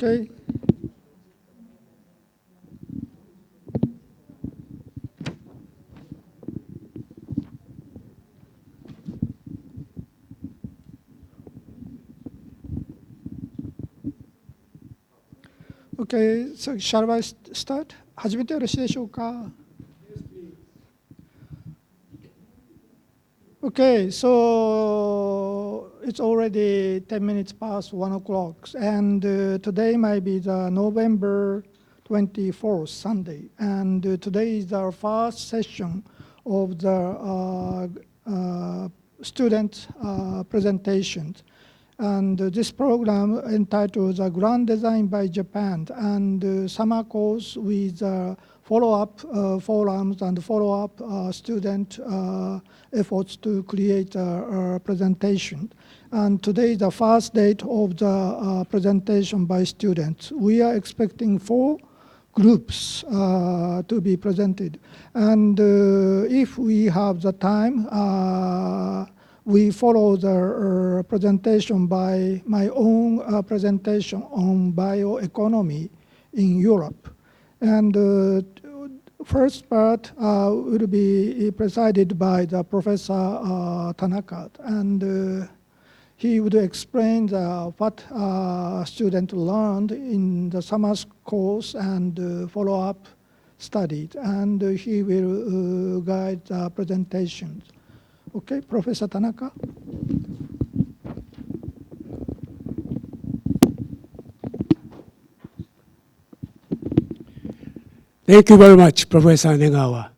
Okay. Okay, so shall I start? 始めてよろしいでしょうか? Okay, so it's already 10 minutes past 1 o'clock, and today might be the November 24th, Sunday, and today is our first session of the student presentations. And this program entitled The Grand Design by Japan, and summer course with follow-up forums and follow-up student efforts to create a presentation. And today is the first date of the presentation by students. We are expecting 4 groups to be presented. And if we have the time, we follow the presentation by my own presentation on bioeconomy in Europe. And first part will be presided by the Professor Tanaka, and he would explain what students learned in the summer course and follow-up studied, and he will guide the presentations. Okay, Professor Tanaka. Thank you very much, Professor Negawa.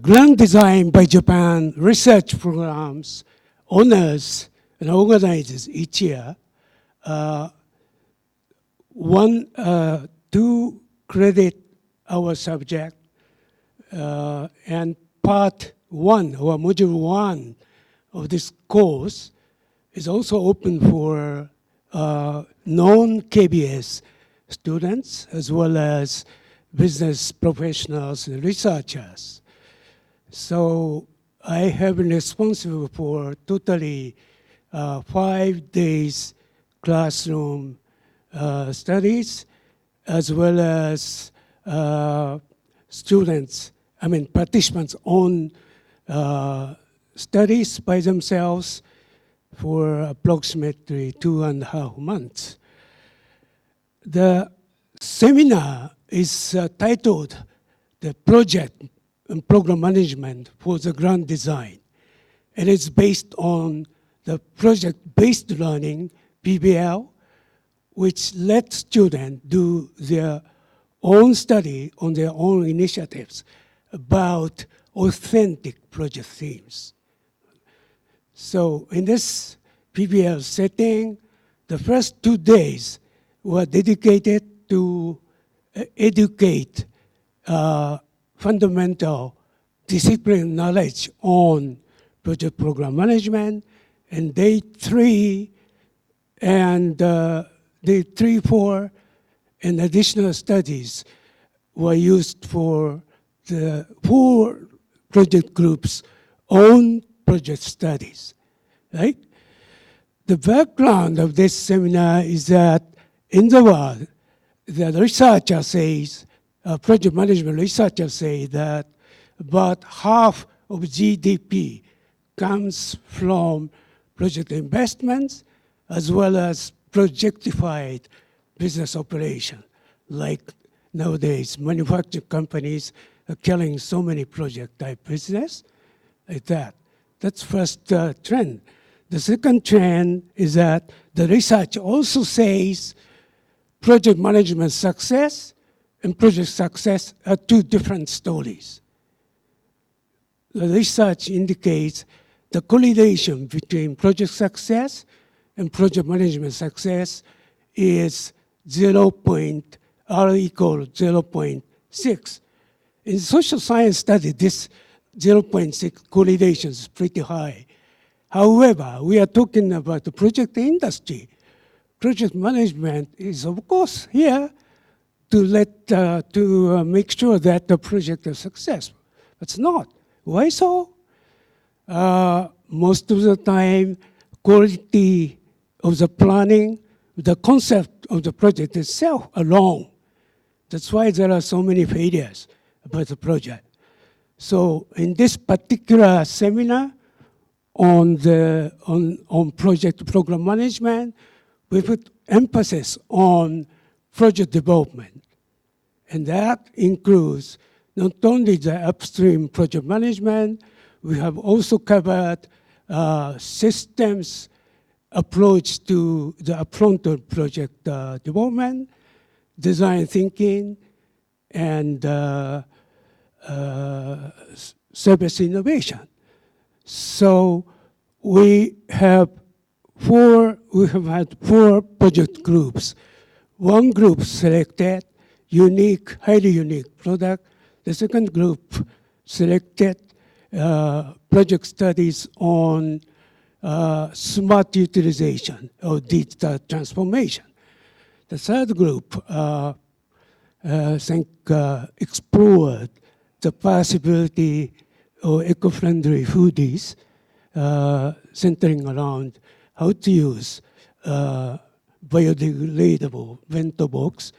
Grand Design by Japan research programs honors and organizes each year 2 credit our subject, and part 1 or module 1 of this course is also open for non-KBS students as well as business professionals and researchers. So I have been responsible for totally 5 days classroom studies as well as participants on studies by themselves for approximately 2.5 months. The seminar is titled The Project and Program Management for the Grand Design, and it's based on the project-based learning, PBL, which lets students do their own study on their own initiatives about authentic project themes. So in this PBL setting, the first 2 days were dedicated to educate fundamental discipline knowledge on project program management, and day 3 and day 3, 4, and additional studies were used for the 4 project groups' own project studies, right? The background of this seminar is that in the world, the researcher says, project management researchers say that about half of GDP comes from project investments as well as projectified business operation. Like nowadays, manufacturing companies are killing so many project type business like that. That's first trend. The second trend is that the research also says project management success and project success are 2 different stories. The research indicates the correlation between project success and project management success is R equal 0.6. In social science study, this 0.6 correlation is pretty high. However, we are talking about the project industry. Project management is, of course, here to make sure that the project is successful. It's not. Why so? Most of the time, quality of the planning the concept of the project itself alone. That's why there are so many failures about the project. So in this particular seminar on project program management, we put emphasis on project development. And that includes not only the upstream project management, we have also covered systems approach to the upfront of project development, design thinking, and service innovation. So we have had four project groups. One group selected highly unique product. The second group selected project studies on smart utilization or digital transformation. The third group explored the possibility of eco-friendly foodies, centering around how to use biodegradable bento box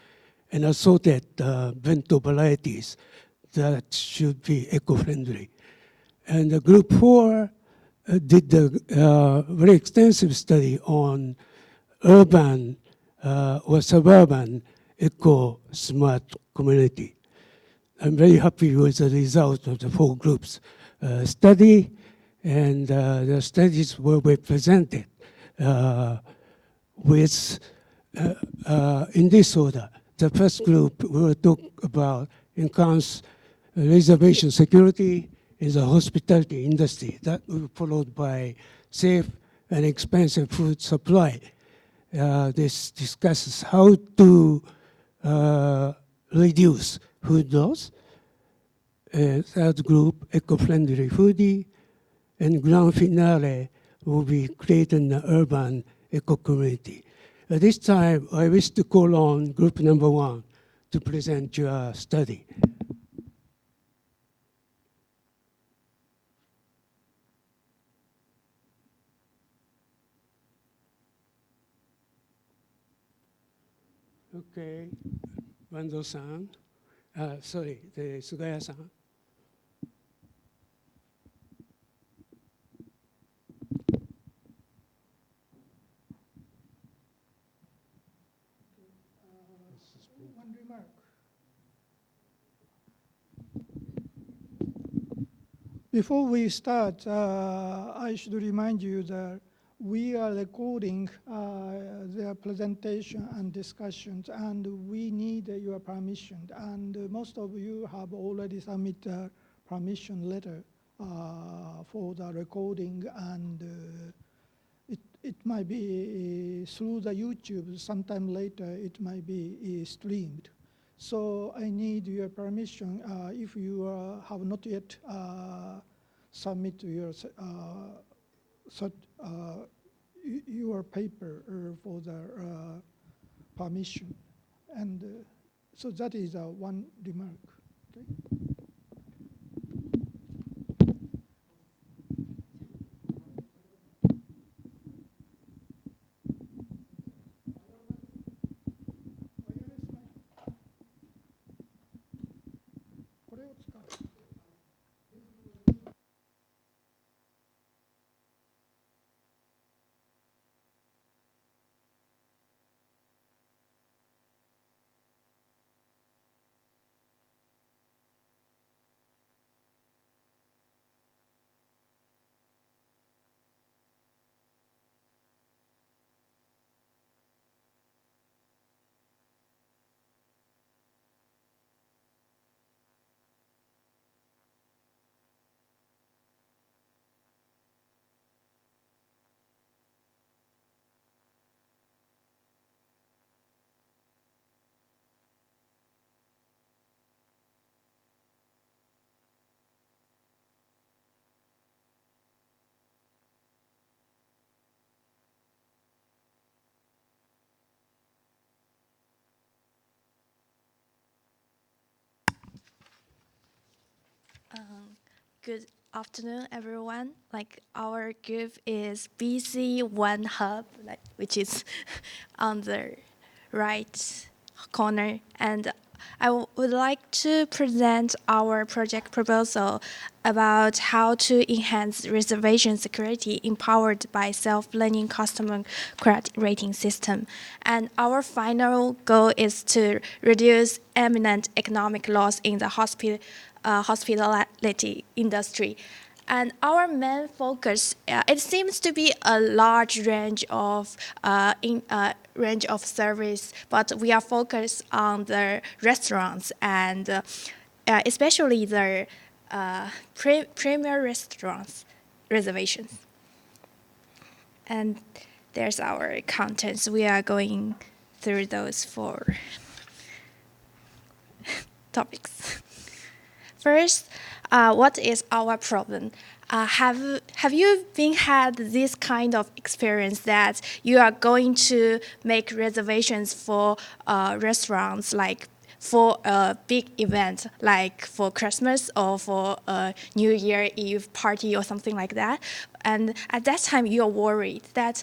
and assorted bento varieties that should be eco-friendly. And the group 4 did a very extensive study on urban or suburban eco-smart community. I'm very happy with the result of the 4 groups study, and the studies will be presented with, in this order. The first group will talk about enhanced reservation security in the hospitality industry. That will be followed by safe and expensive food supply. This discusses how to reduce food loss. Third group, eco-friendly foodie. And grand finale will be creating an urban eco-community. At this time, I wish to call on group number 1 to present your study. Okay, Wando-san. Sorry, Sugaya-san. One remark. Before we start, I should remind you that we are recording their presentation and discussions, and we need your permission. And most of you have already submitted permission letter for the recording, and it might be through the YouTube. Sometime later, it might be streamed. So I need your permission if you have not yet submit your paper for the permission. And so that is one remark. Okay? Good afternoon, everyone. Our group is BC1 Hub, which is on the right corner. And would like to present our project proposal about how to enhance reservation security empowered by self-learning customer credit rating system. And our final goal is to reduce imminent economic loss in the hospitality industry. And our main focus, it seems to be a large range of range of service, but we are focused on the restaurants and especially the premier restaurants reservations. And there's our contents. We are going through those 4 topics. First, what is our problem? Have you had this kind of experience that you are going to make reservations for restaurants, like for a big event, like for Christmas or for a New Year Eve party or something like that? And at that time, you are worried that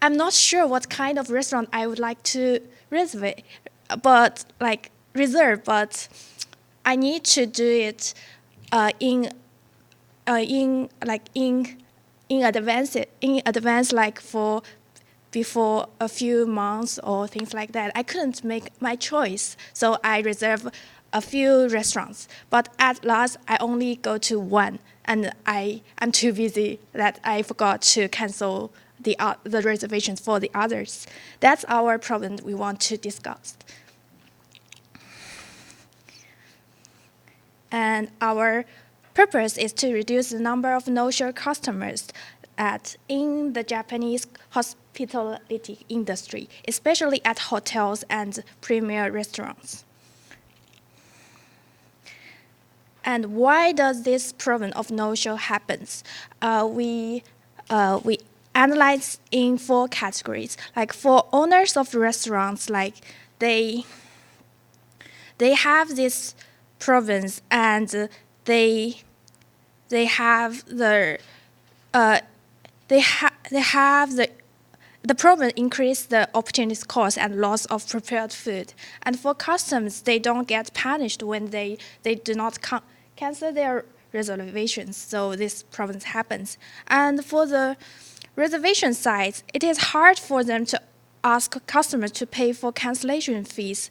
I'm not sure what kind of restaurant I would like to reserve, but I need to do it in advance, like for before a few months or things like that. I couldn't make my choice, so I reserve a few restaurants. But at last, I only go to one, and I'm too busy that I forgot to cancel the reservations for the others. That's our problem we want to discuss. And our purpose is to reduce the number of no-show customers in the Japanese hospitality industry, especially at hotels and premier restaurants. And why does this problem of no-show happens? We analyze in 4 categories. Like for owners of restaurants, like they have this problems, and they have the problem increase the opportunity cost and loss of prepared food. And for customers, they don't get punished when they do not cancel their reservations. So this problem happens. And for the reservation sites, it is hard for them to ask customers to pay for cancellation fees.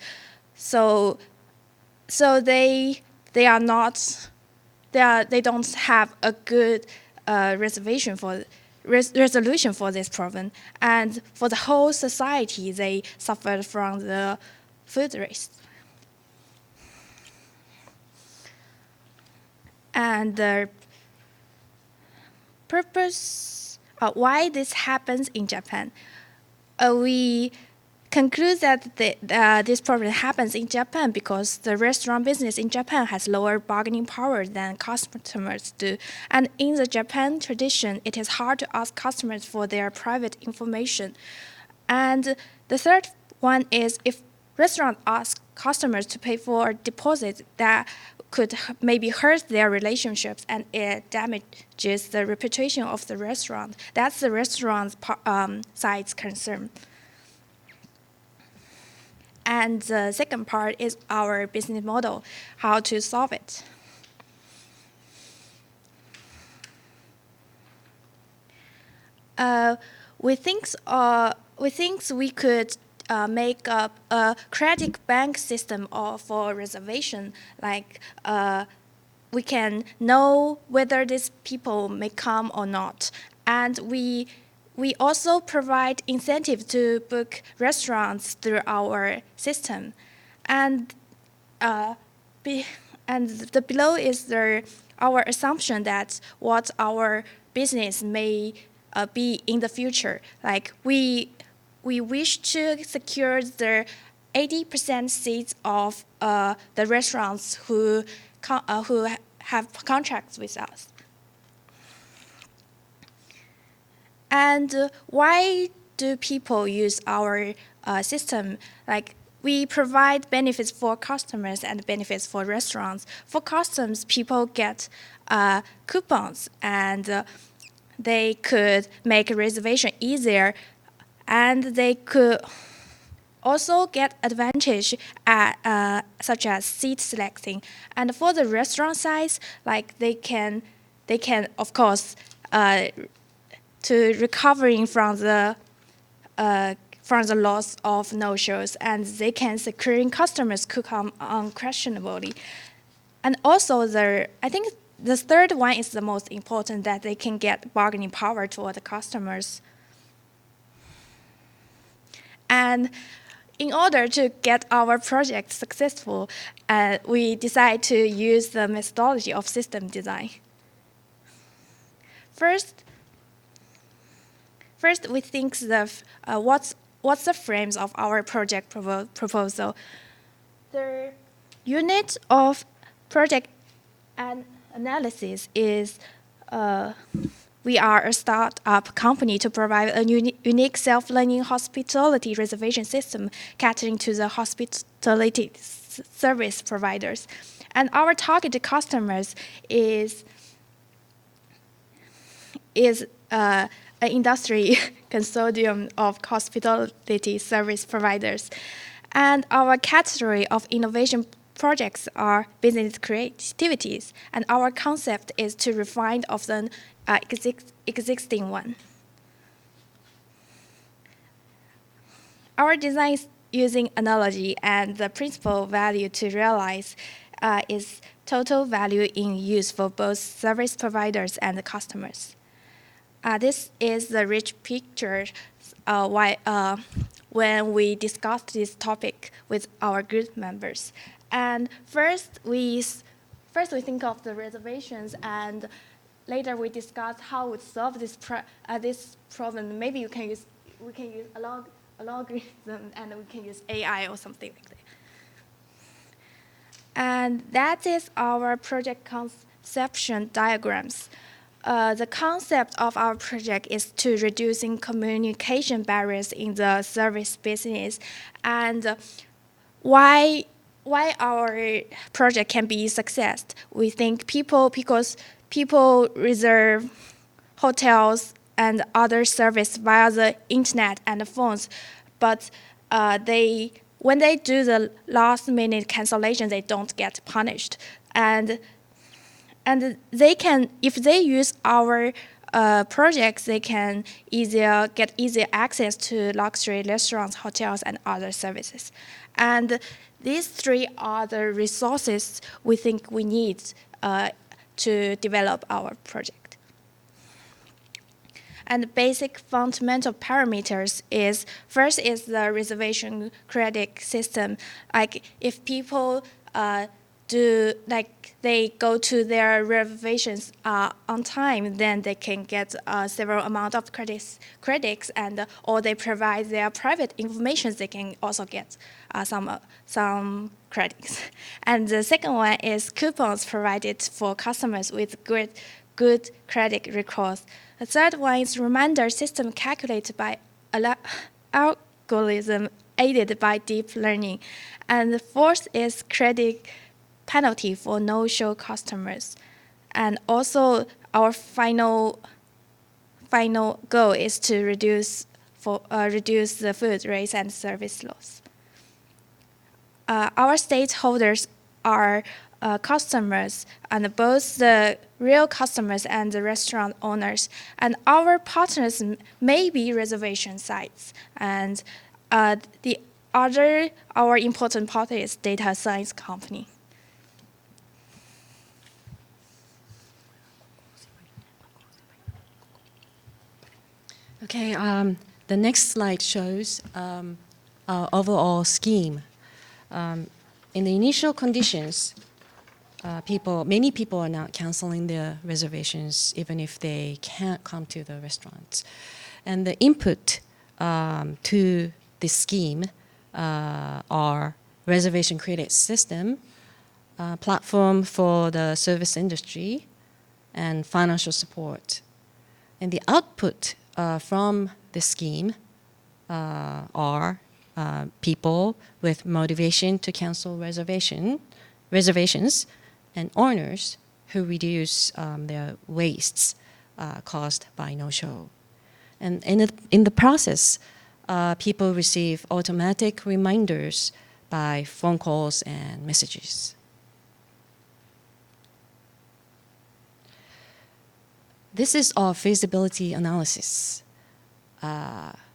So they don't have a good resolution for this problem, and for the whole society, they suffered from the food waste. And the purpose why this happens in Japan, we conclude that this problem happens in Japan because the restaurant business in Japan has lower bargaining power than customers do. And in the Japan tradition, it is hard to ask customers for their private information. And the third one is if restaurants ask customers to pay for deposits, that could maybe hurt their relationships, and it damages the reputation of the restaurant. That's the restaurant's side's concern. And the second part is our business model, how to solve it. We think we could make up a credit bank system for reservation. Like we can know whether these people may come or not, and we also provide incentive to book restaurants through our system. And the below is our assumption that what our business may be in the future. Like we wish to secure the 80% seats of the restaurants who have contracts with us. And why do people use our system? Like we provide benefits for customers and benefits for restaurants. For customers, people get coupons, and they could make a reservation easier, and they could also get advantage such as seat selecting. And for the restaurant size, like they can of course to recovering from the loss of no-shows, and they can securing customers could come unquestionably. And also I think the third one is the most important, that they can get bargaining power toward the customers. And in order to get our project successful, we decide to use the methodology of system design. First we think what's the frames of our project proposal. The unit of project analysis is we are a startup company to provide a unique self-learning hospitality reservation system catering to the hospitality service providers. And our targeted customers is an industry consortium of hospitality service providers. And our category of innovation projects are business creativities, and our concept is to refine of the existing one. Our design is using analogy and the principal value to realize is total value in use for both service providers and the customers. This is the rich picture when we discussed this topic with our group members. And first we think of the reservations, and later we discuss how we solve this problem. Maybe we can use a logarithm, and we can use AI or something like that. And that is our project conception diagrams. The concept of our project is to reducing communication barriers in the service business, and why our project can be a success. We think because people reserve hotels and other service via the internet and the phones, but when they do the last-minute cancellation, they don't get punished. And they can, if they use our projects, they can get easier access to luxury restaurants, hotels, and other services. And these three are the resources we think we need to develop our project. And the basic fundamental parameters is, first is the reservation credit system. Like if people they go to their reservations on time, then they can get several amount of credits, and or they provide their private information, they can also get some credits. And the second one is coupons provided for customers with good credit records. The third one is reminder system calculated by algorithm aided by deep learning. And the fourth is credit penalty for no-show customers. And also our final goal is to reduce the food waste and service loss. Our stakeholders are customers, and both the real customers and the restaurant owners. And our partners may be reservation sites. And our important party is data science company. Okay, the next slide shows our overall scheme. In the initial conditions, many people are now canceling their reservations even if they can't come to the restaurants. And the input to this scheme are reservation credit system, platform for the service industry, and financial support. And the output from the scheme are people with motivation to cancel reservations, and owners who reduce their wastes caused by no-show. And in the process, people receive automatic reminders by phone calls and messages. This is our feasibility analysis.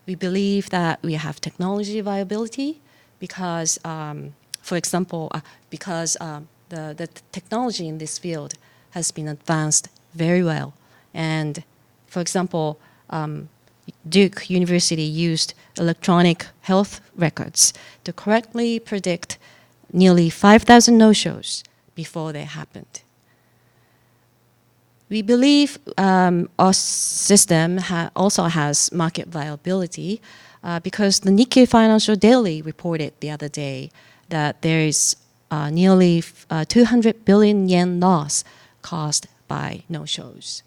We believe that we have technology viability because, for example, because the technology in this field has been advanced very well. And for example, Duke University used electronic health records to correctly predict nearly 5,000 no-shows before they happened. We believe our system also has market viability because the Nikkei Financial Daily reported the other day that there is nearly 200 billion yen loss caused by no-shows.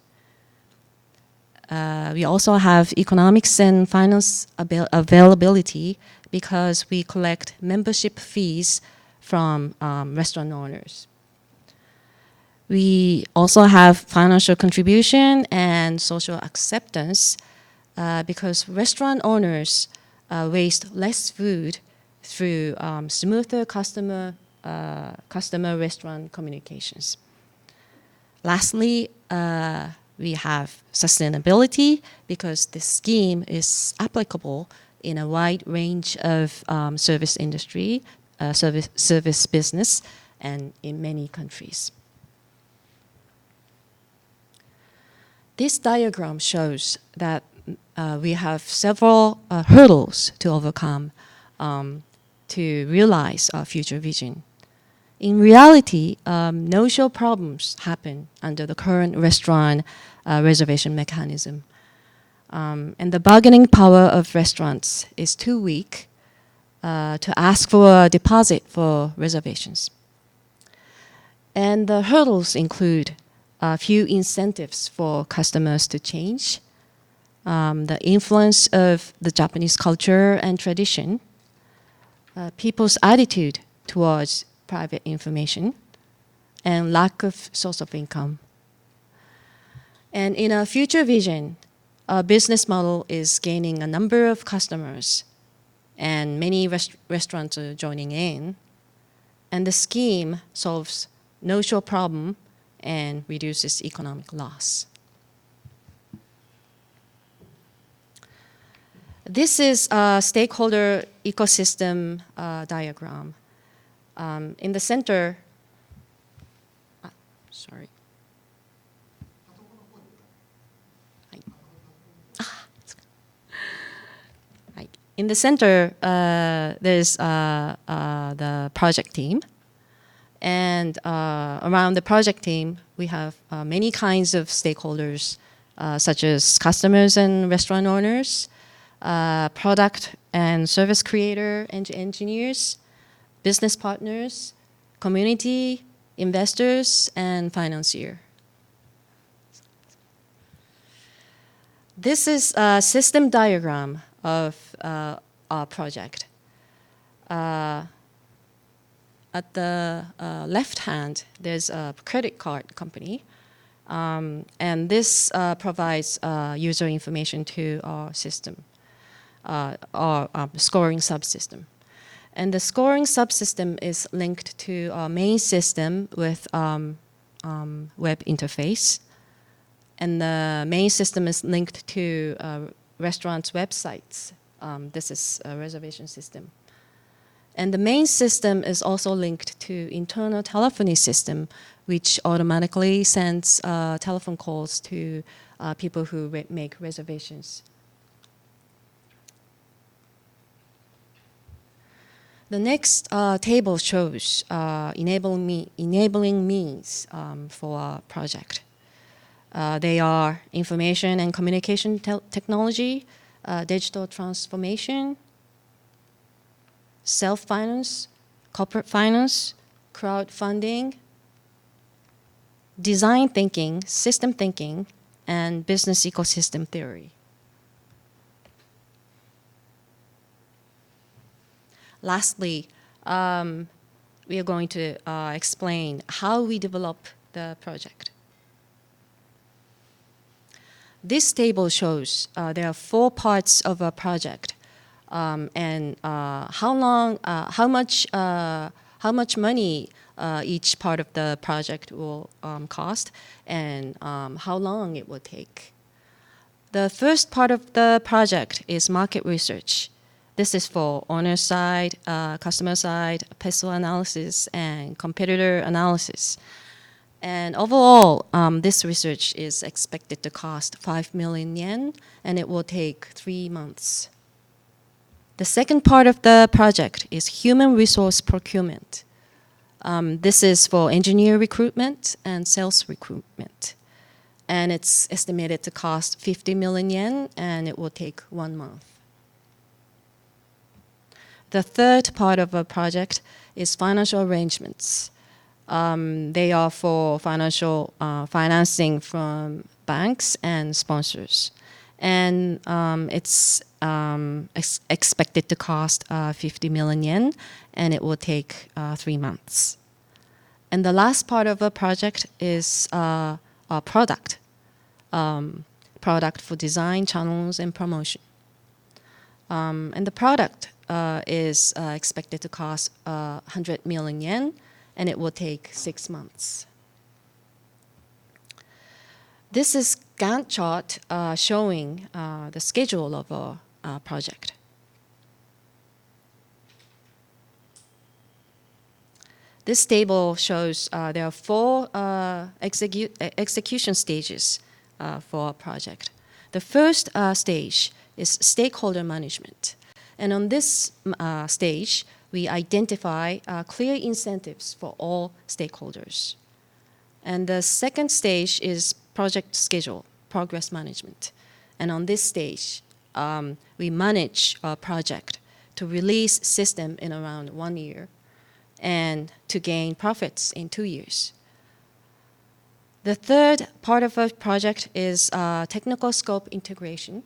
We also have economics and finance availability because we collect membership fees from restaurant owners. We also have financial contribution and social acceptance because restaurant owners waste less food through smoother customer-restaurant communications. Lastly, we have sustainability because this scheme is applicable in a wide range of service industry, service business, and in many countries. This diagram shows that we have several hurdles to overcome to realize our future vision. In reality, no-show problems happen under the current restaurant reservation mechanism. And the bargaining power of restaurants is too weak to ask for a deposit for reservations. And the hurdles include a few incentives for customers to change, the influence of the Japanese culture and tradition, people's attitude towards private information, and lack of source of income. And in our future vision, our business model is gaining a number of customers, and many restaurants are joining in. And the scheme solves no-show problem and reduces economic loss. This is a stakeholder ecosystem diagram. In the center, sorry. In the center, there's the project team. And around the project team, we have many kinds of stakeholders, such as customers and restaurant owners, product and service creator and engineers, business partners, community, investors, and financier. This is a system diagram of our project. At the left hand, there's a credit card company, and this provides user information to our system, our scoring subsystem. And the scoring subsystem is linked to our main system with web interface. And the main system is linked to restaurants' websites. This is a reservation system. And the main system is also linked to internal telephony system, which automatically sends telephone calls to people who make reservations. The next table shows enabling means for our project. They are information and communication technology, digital transformation, self-finance, corporate finance, crowdfunding, design thinking, system thinking, and business ecosystem theory. Lastly, we are going to explain how we develop the project. This table shows there are 4 parts of a project, and how much money each part of the project will cost, and how long it will take. The first part of the project is market research. This is for owner side, customer side, pestle analysis, and competitor analysis. And overall, this research is expected to cost 5 million yen, and it will take 3 months. The second part of the project is human resource procurement. This is for engineer recruitment and sales recruitment. And it's estimated to cost 50 million yen, and it will take 1 month. The third part of a project is financial arrangements. They are for financial financing from banks and sponsors. And it's expected to cost 50 million yen, and it will take 3 months. And the last part of a project is a product for design, channels, and promotion. And the product is expected to cost 100 million yen, and it will take 6 months. This is Gantt chart showing the schedule of a project. This table shows there are 4 execution stages for a project. The first stage is stakeholder management. And on this stage, we identify clear incentives for all stakeholders. And the second stage is project schedule, progress management. And on this stage, we manage a project to release system in around 1 year and to gain profits in 2 years. The third part of a project is technical scope integration.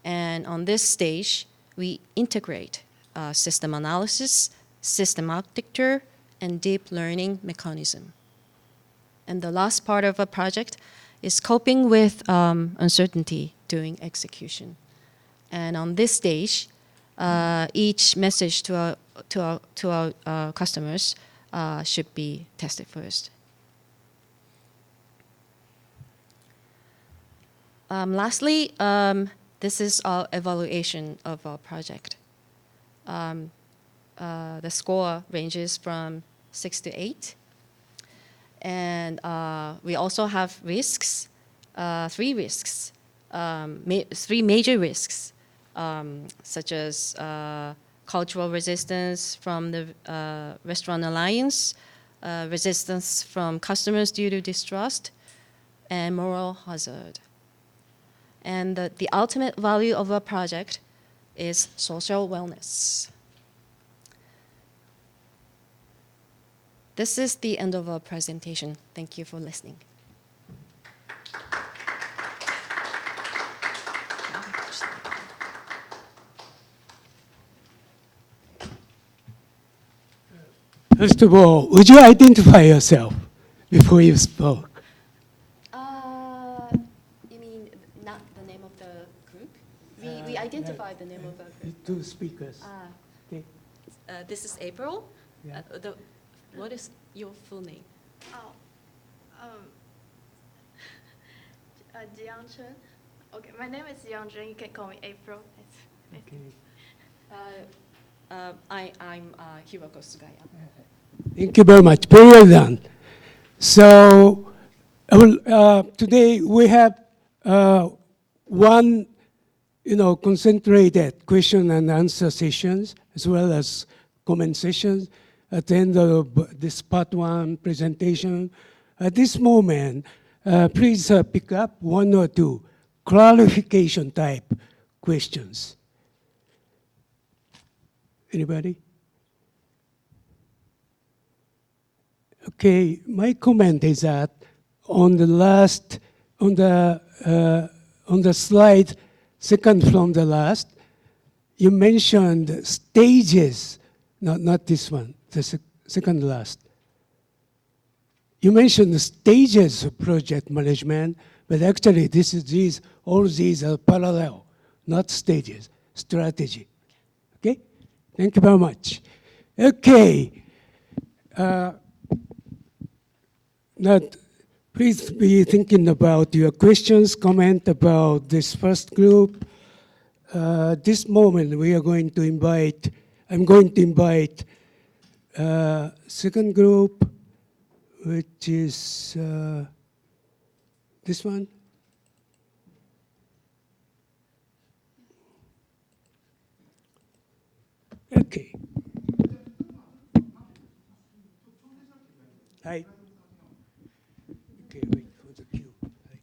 And on this stage, we integrate system analysis, system architecture, and deep learning mechanism. And the last part of a project is coping with uncertainty during execution. And on this stage, each message to our customers should be tested first. Lastly, this is our evaluation of our project. The score ranges from 6 to 8. And we also have risks, 3 risks, 3 major risks, such as cultural resistance from the Restaurant Alliance, resistance from customers due to distrust, and moral hazard. And the ultimate value of a project is social wellness. This is the end of our presentation. Thank you for listening. First of all, would you identify yourself before you spoke? You mean not the name of the group? We identified the name of the group. 2 speakers. Okay. This is April. Yeah. What is your full name? Jiang Chen. Okay, my name is Yang Chen. You can call me April. Okay. I'm Hiroko Sugaya. Thank you very much. Very well done. So today we have one, concentrated question and answer sessions as well as comment sessions at the end of this part 1 presentation. At this moment, please pick up 1 or 2 clarification type questions. Anybody? Okay, my comment is that on the slide, second from the last, you mentioned stages not this one, the second last. You mentioned the stages of project management, but actually all these are parallel, not stages, strategy. Okay? Thank you very much. Okay. Now, please be thinking about your questions, comment about this first group. This moment, I'm going to invite second group, which is this one. Okay. Hi. Okay, wait for the queue. Hi.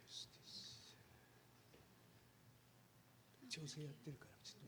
Yes, this. 調整やってるからちょっと